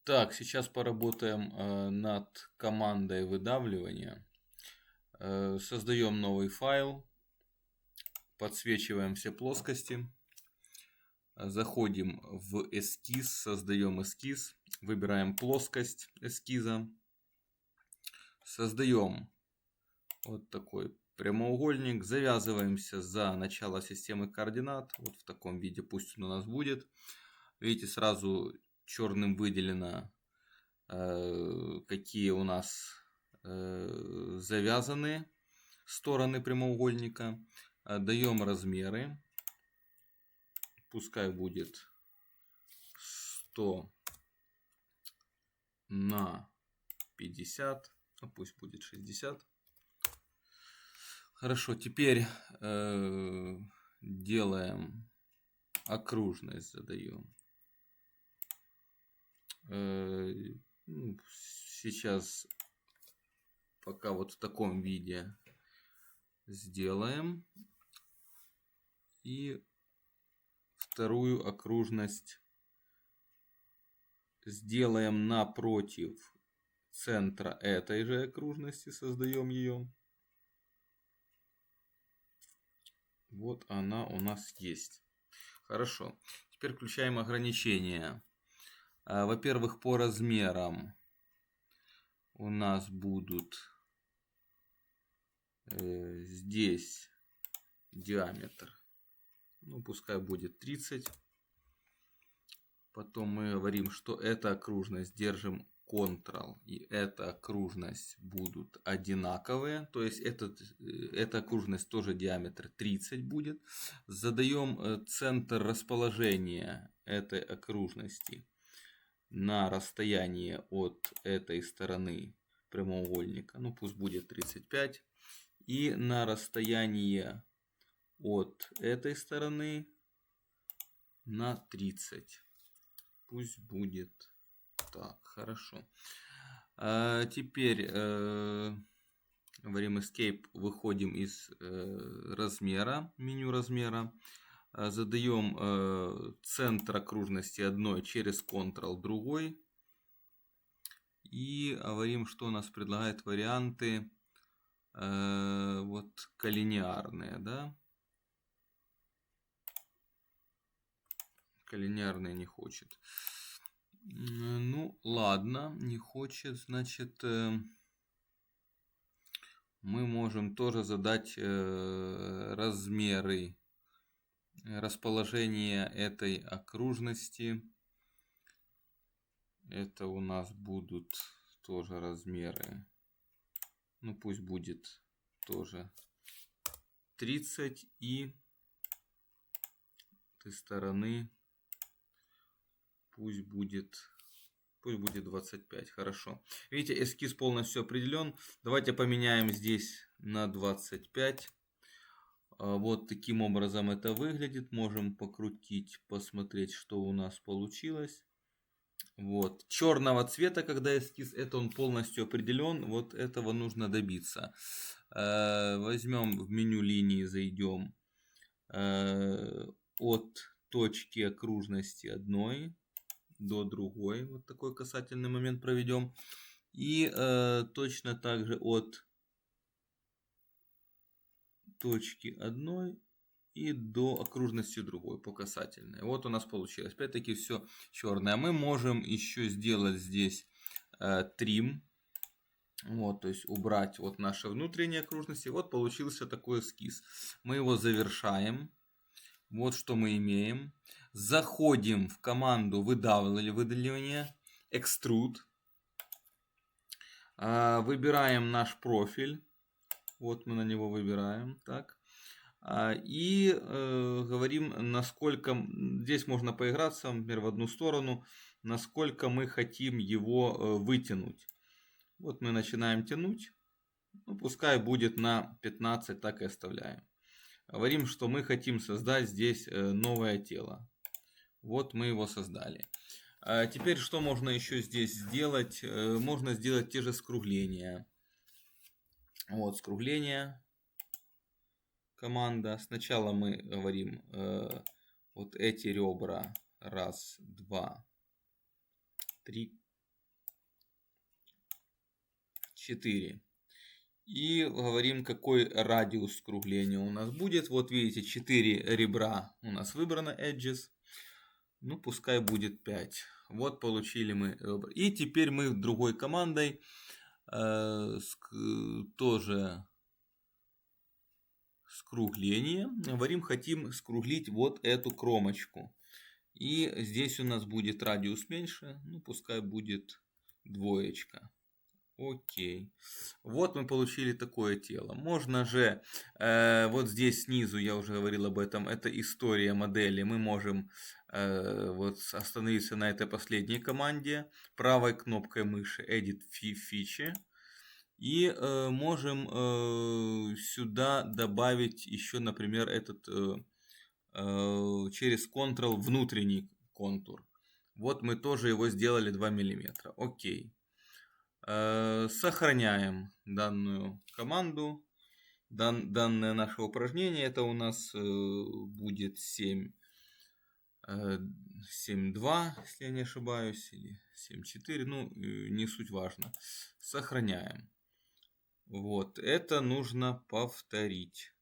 Так, сейчас поработаем над командой выдавливания. Создаем новый файл, подсвечиваем все плоскости, заходим в эскиз, создаем эскиз, выбираем плоскость эскиза, создаем вот такой прямоугольник, завязываемся за начало системы координат, вот в таком виде пусть он у нас будет. Видите, сразу черным выделено, какие у нас завязаны стороны прямоугольника. Даем размеры, пускай будет 100 на 50, а пусть будет 60. Хорошо, теперь делаем окружность, задаем. Сейчас пока вот в таком виде сделаем. И вторую окружность сделаем напротив центра этой же окружности, создаем ее. Вот она у нас есть. Хорошо. Теперь включаем ограничения. Во-первых, по размерам у нас будут здесь диаметр, ну пускай будет 30. Потом мы говорим, что эта окружность, держим Ctrl, и эта окружность будут одинаковые, то есть эта окружность тоже диаметр 30 будет. Задаем центр расположения этой окружности на расстояние от этой стороны прямоугольника, ну пусть будет 35, и на расстояние от этой стороны на 30. Пусть будет так, хорошо. Теперь говорим Escape, выходим из размера, меню размера. Задаем центр окружности одной через Ctrl другой. И говорим, что у нас предлагает варианты вот коллинеарные, да? Коллинеарные не хочет. Ну, ладно, не хочет, значит, мы можем тоже задать размеры, расположение этой окружности. Это у нас будут тоже размеры, ну пусть будет тоже 30, и этой стороны пусть будет 25. Хорошо. Видите, эскиз полностью определен. Давайте поменяем здесь на 25. Вот таким образом это выглядит. Можем покрутить, посмотреть, что у нас получилось. Вот. Черного цвета, когда эскиз, это он полностью определен. Вот этого нужно добиться. Возьмем в меню линии, зайдем от точки окружности одной до другой. Вот такой касательный момент проведем. И точно так же от точки одной и до окружности другой по касательной. Вот у нас получилось. Опять-таки все черное. Мы можем еще сделать здесь трим. Вот, то есть убрать вот наши внутренние окружности. Вот получился такой эскиз. Мы его завершаем. Вот что мы имеем. Заходим в команду выдавливания, Extrude. Выбираем наш профиль. Вот мы на него выбираем. Так. И говорим, насколько, здесь можно поиграться, например, в одну сторону, насколько мы хотим его вытянуть. Вот мы начинаем тянуть. Ну, пускай будет на 15, так и оставляем. Говорим, что мы хотим создать здесь новое тело. Вот мы его создали. Теперь что можно еще здесь сделать? Можно сделать те же скругления. Вот скругление. Команда. Сначала мы говорим вот эти ребра. 1, 2, 3. 4. И говорим, какой радиус скругления у нас будет. Вот видите, 4 ребра у нас выбрано, edges. Ну, пускай будет 5. Вот получили мы. И теперь мы другой командой тоже скругление. Говорим, хотим скруглить вот эту кромочку. И здесь у нас будет радиус меньше. Ну, пускай будет 2. Окей. Вот мы получили такое тело. Можно же, вот здесь снизу, я уже говорил об этом, это история модели. Мы можем вот остановиться на этой последней команде. Правой кнопкой мыши Edit Feature. И можем сюда добавить еще, например, этот через Ctrl внутренний контур. Вот мы тоже его сделали 2 мм. Окей. Сохраняем данную команду. Данное наше упражнение, это у нас будет 7.2, если я не ошибаюсь, или 7.4, ну, не суть важно. Сохраняем. Вот, это нужно повторить.